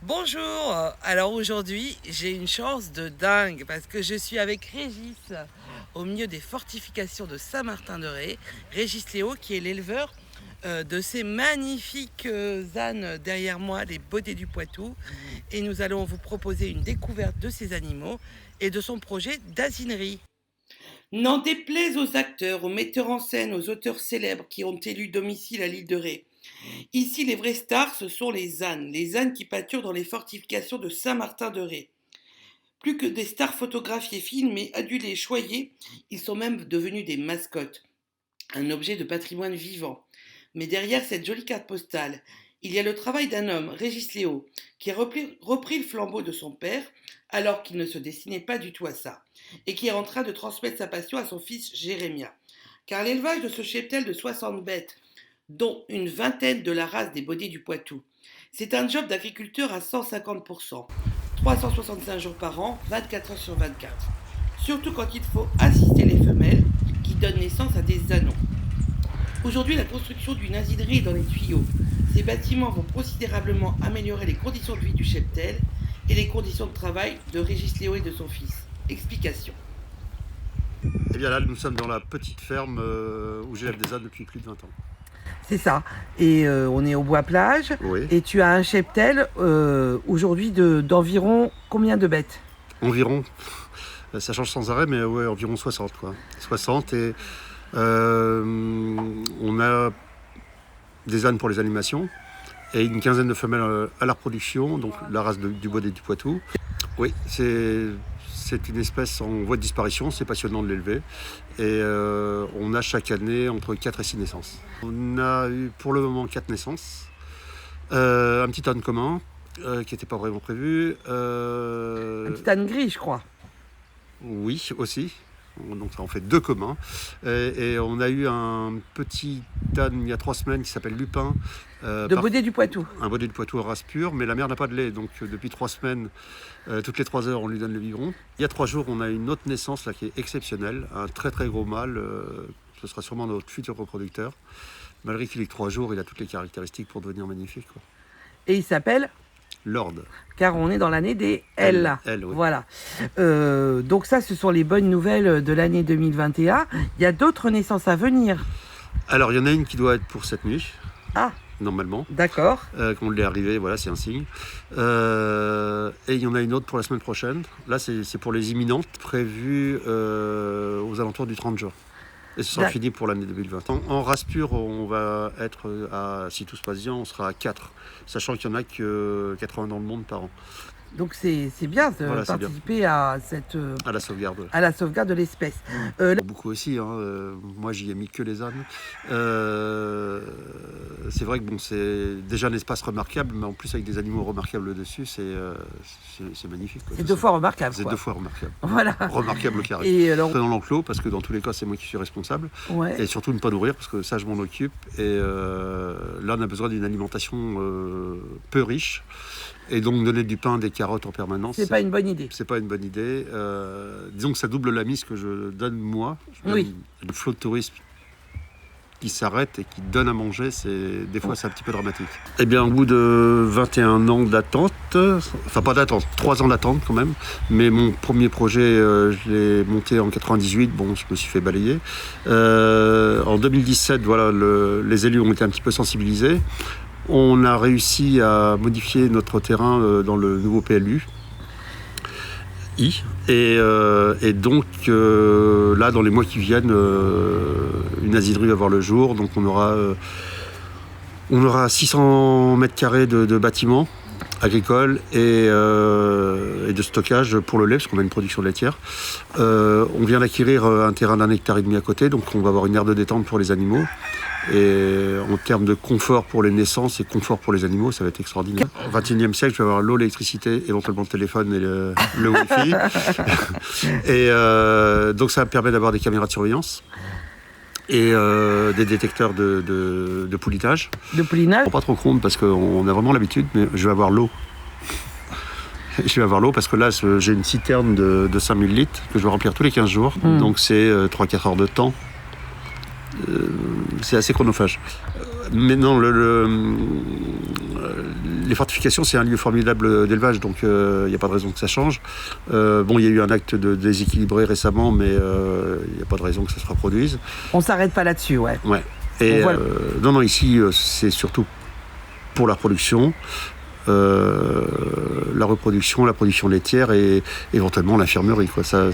Bonjour, alors aujourd'hui j'ai une chance de dingue parce que je suis avec Régis au milieu des fortifications de Saint-Martin-de-Ré. Régis Léo qui est l'éleveur de ces magnifiques ânes derrière moi, les beautés du Poitou. Et nous allons vous proposer une découverte de ces animaux et de son projet d'asinerie. N'en déplaise aux acteurs, aux metteurs en scène, aux auteurs célèbres qui ont élu domicile à l'île de Ré. Ici, les vrais stars, ce sont les ânes qui pâturent dans les fortifications de Saint-Martin-de-Ré. Plus que des stars photographiées, filmées, adulées, choyées, ils sont même devenus des mascottes, un objet de patrimoine vivant. Mais derrière cette jolie carte postale, il y a le travail d'un homme, Régis Léo, qui a repris le flambeau de son père, alors qu'il ne se destinait pas du tout à ça, et qui est en train de transmettre sa passion à son fils Jérémia. Car l'élevage de ce cheptel de 60 bêtes, dont une vingtaine de la race des bodés du Poitou. C'est un job d'agriculteur à 150%, 365 jours par an, 24 heures sur 24. Surtout quand il faut assister les femelles qui donnent naissance à des anons. Aujourd'hui, la construction d'une asinerie est dans les tuyaux. Ces bâtiments vont considérablement améliorer les conditions de vie du cheptel et les conditions de travail de Régis Léo et de son fils. Explication. Et bien là, nous sommes dans la petite ferme où j'élève des ânes depuis plus de 20 ans. C'est ça. Et on est au Bois-Plage. Oui. Et tu as un cheptel aujourd'hui d'environ combien de bêtes? Environ, ça change sans arrêt, mais ouais, environ 60 quoi. 60 et on a des ânes pour les animations et une quinzaine de femelles à la reproduction, donc la race du Bodé du Poitou. Oui, c'est une espèce en voie de disparition, c'est passionnant de l'élever. Et on a chaque année entre 4 et 6 naissances. On a eu pour le moment 4 naissances. Un petit âne commun qui n'était pas vraiment prévu. Un petit âne gris, je crois. Oui, aussi. Donc ça en fait 2 communs. Et on a eu un petit âne il y a 3 semaines qui s'appelle Lupin. De Bodé du Poitou. Un Bodé du Poitou à race pure, mais la mère n'a pas de lait. Donc depuis 3 semaines, toutes les 3 heures, on lui donne le biberon. Il y a 3 jours, on a une autre naissance là, qui est exceptionnelle. Un très très gros mâle. Ce sera sûrement notre futur reproducteur. Malgré qu'il ait que 3 jours, il a toutes les caractéristiques pour devenir magnifique, quoi. Et il s'appelle Lord. Car on est dans l'année des L. Oui. Voilà. Donc ça, ce sont les bonnes nouvelles de l'année 2021. Il y a d'autres naissances à venir. Alors, il y en a une qui doit être pour cette nuit. Ah, normalement. d'accord. Quand on est arrivé, voilà, c'est un signe. Et il y en a une autre pour la semaine prochaine. Là, c'est pour les imminentes, prévues aux alentours du 30 jours. Et ce sera fini pour l'année 2020. En race pure, on va être si tout se passe bien, on sera à 4, sachant qu'il y en a que 80 dans le monde par an. Donc c'est bien de participer à la sauvegarde de l'espèce. Beaucoup aussi, hein. Moi j'y ai mis que les ânes. C'est vrai que bon, c'est déjà un espace remarquable, mais en plus avec des animaux remarquables dessus, c'est magnifique, quoi. C'est 2 fois remarquable. C'est 2 fois remarquable. Voilà. Remarquable au carré. Et alors... dans l'enclos, parce que dans tous les cas, c'est moi qui suis responsable. Ouais. Et surtout ne pas nourrir, parce que ça, je m'en occupe. Et là, on a besoin d'une alimentation peu riche. Et donc donner du pain, des carottes en permanence. C'est pas une bonne idée. C'est pas une bonne idée. Disons que ça double la mise que je donne moi. Oui. Le flot de tourisme qui s'arrête et qui donne à manger, des fois c'est un petit peu dramatique. Eh bien, au bout de 21 ans d'attente, enfin pas d'attente, 3 ans d'attente quand même, mais mon premier projet, je l'ai monté en 98, bon, je me suis fait balayer. En 2017, voilà, les élus ont été un petit peu sensibilisés. On a réussi à modifier notre terrain dans le nouveau PLU. Et donc là, dans les mois qui viennent, une asinerie va voir le jour. Donc on aura 600 mètres carrés de bâtiments agricoles et de stockage pour le lait, parce qu'on a une production laitière. On vient d'acquérir un terrain d'1,5 hectare à côté, donc on va avoir une aire de détente pour les animaux. Et en termes de confort pour les naissances et confort pour les animaux, ça va être extraordinaire. Au XXIe siècle, je vais avoir l'eau, l'électricité, éventuellement le téléphone et le Wi-Fi. Et donc ça permet d'avoir des caméras de surveillance et des détecteurs de poulitage. De poulinage ? Pas trop compte parce qu'on a vraiment l'habitude, mais je vais avoir l'eau. Je vais avoir l'eau parce que là, j'ai une citerne de 5000 litres que je vais remplir tous les 15 jours. Donc c'est 3-4 heures de temps. C'est assez chronophage. Mais non, les fortifications, c'est un lieu formidable d'élevage, donc il n'y a pas de raison que ça change. Bon, il y a eu un acte de déséquilibré récemment, mais il n'y a pas de raison que ça se reproduise. On s'arrête pas là-dessus, ouais. Ouais. Et non, ici, c'est surtout pour la production, la reproduction, la production laitière et éventuellement l'infirmerie, quoi. Ça